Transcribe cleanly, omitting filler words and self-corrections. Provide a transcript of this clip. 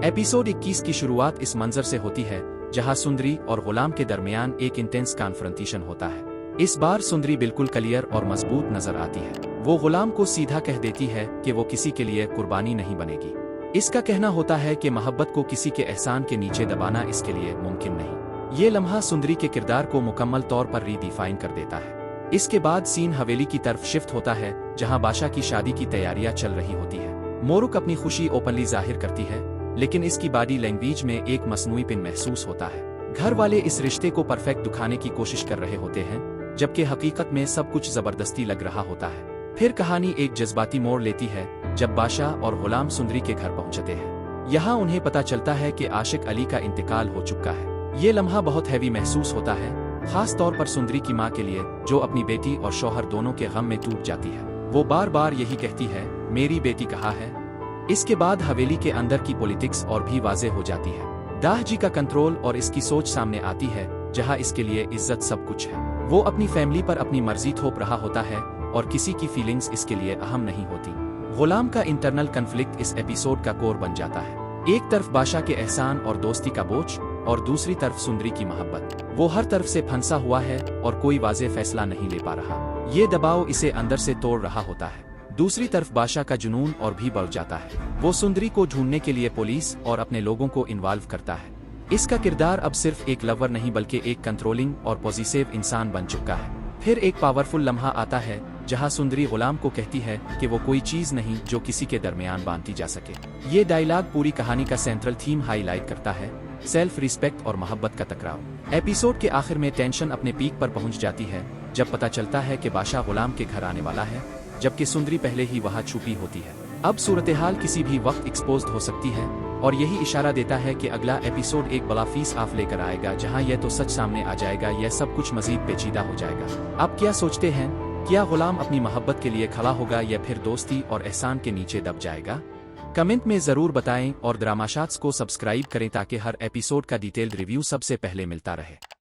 Episode 21 की शुरुआत इस मंजर से होती है जहां सुंदरी और गुलाम के दरमियान एक इंटेंस कॉन्फ्रंटेशन होता है। इस बार सुंदरी बिल्कुल क्लियर और मजबूत नजर आती है। वो गुलाम को सीधा कह देती है कि वो किसी के लिए कुर्बानी नहीं बनेगी। इसका कहना होता है कि मोहब्बत को किसी के एहसान के नीचे दबाना इसके लिए मुमकिन नहीं। ये लम्हा सुंदरी के किरदार को मुकम्मल तौर पर रीडिफाइन कर देता है। इसके बाद सीन हवेली की तरफ शिफ्ट होता है जहां बादशाह की शादी की तैयारियां चल रही होती है। मोरुक अपनी खुशी ओपनली जाहिर करती है, लेकिन इसकी बॉडी लैंग्वेज में एक मसनूई पिन महसूस होता है। घर वाले इस रिश्ते को परफेक्ट दिखाने की कोशिश कर रहे होते हैं, जबकि हकीकत में सब कुछ जबरदस्ती लग रहा होता है। फिर कहानी एक जज्बाती मोड़ लेती है जब बादशाह और गुलाम सुंदरी के घर पहुंचते हैं। यहाँ उन्हें पता चलता है कि आशिक अली का इंतकाल हो चुका है। ये लम्हा बहुत हैवी महसूस होता है, खास तौर पर सुंदरी की माँ के लिए, जो अपनी बेटी और शौहर दोनों के गम में टूट जाती है। वो बार बार यही कहती है, मेरी बेटी कहाँ है। इसके बाद हवेली के अंदर की पॉलिटिक्स और भी वाजे हो जाती है। दाह जी का कंट्रोल और इसकी सोच सामने आती है, जहां इसके लिए इज्जत सब कुछ है। वो अपनी फैमिली पर अपनी मर्जी थोप रहा होता है और किसी की फीलिंग्स इसके लिए अहम नहीं होती। गुलाम का इंटरनल कन्फ्लिक्ट इस एपिसोड का कोर बन जाता है। एक तरफ बादशाह के एहसान और दोस्ती का बोझ, और दूसरी तरफ सुंदरी की मोहब्बत। वो हर तरफ से फंसा हुआ है और कोई वाज़ेह फैसला नहीं ले पा रहा। ये दबाव इसे अंदर से तोड़ रहा होता है। दूसरी तरफ बादशाह का जुनून और भी बढ़ जाता है। वो सुंदरी को ढूंढने के लिए पुलिस और अपने लोगों को इन्वॉल्व करता है। इसका किरदार अब सिर्फ एक लवर नहीं बल्कि एक कंट्रोलिंग और पॉजिटिव इंसान बन चुका है। फिर एक पावरफुल लम्हा आता है जहां सुंदरी गुलाम को कहती है कि वो कोई चीज नहीं जो किसी के दरमियान बांधी जा सके। ये डायलॉग पूरी कहानी का सेंट्रल थीम हाईलाइट करता है, सेल्फ रिस्पेक्ट और मोहब्बत का टकराव। एपिसोड के आखिर में टेंशन अपने पीक पर पहुंच जाती है जब पता चलता है कि बादशाह गुलाम के घर आने वाला है, जबकि सुंदरी पहले ही वहां छुपी होती है। अब सूरत-ए-हाल किसी भी वक्त एक्सपोज्ड हो सकती है और यही इशारा देता है कि अगला एपिसोड एक बड़ा फीस ऑफ लेकर आएगा, जहां यह तो सच सामने आ जाएगा, यह सब कुछ मजीद पेचीदा हो जाएगा। आप क्या सोचते हैं? क्या गुलाम अपनी मोहब्बत के लिए खड़ा होगा या फिर दोस्ती और एहसान के नीचे दब जाएगा? कमेंट में जरूर बताएं और ड्रामा शॉट्स को सब्सक्राइब करें ताकि हर एपिसोड का डिटेल्ड रिव्यू सबसे पहले मिलता रहे।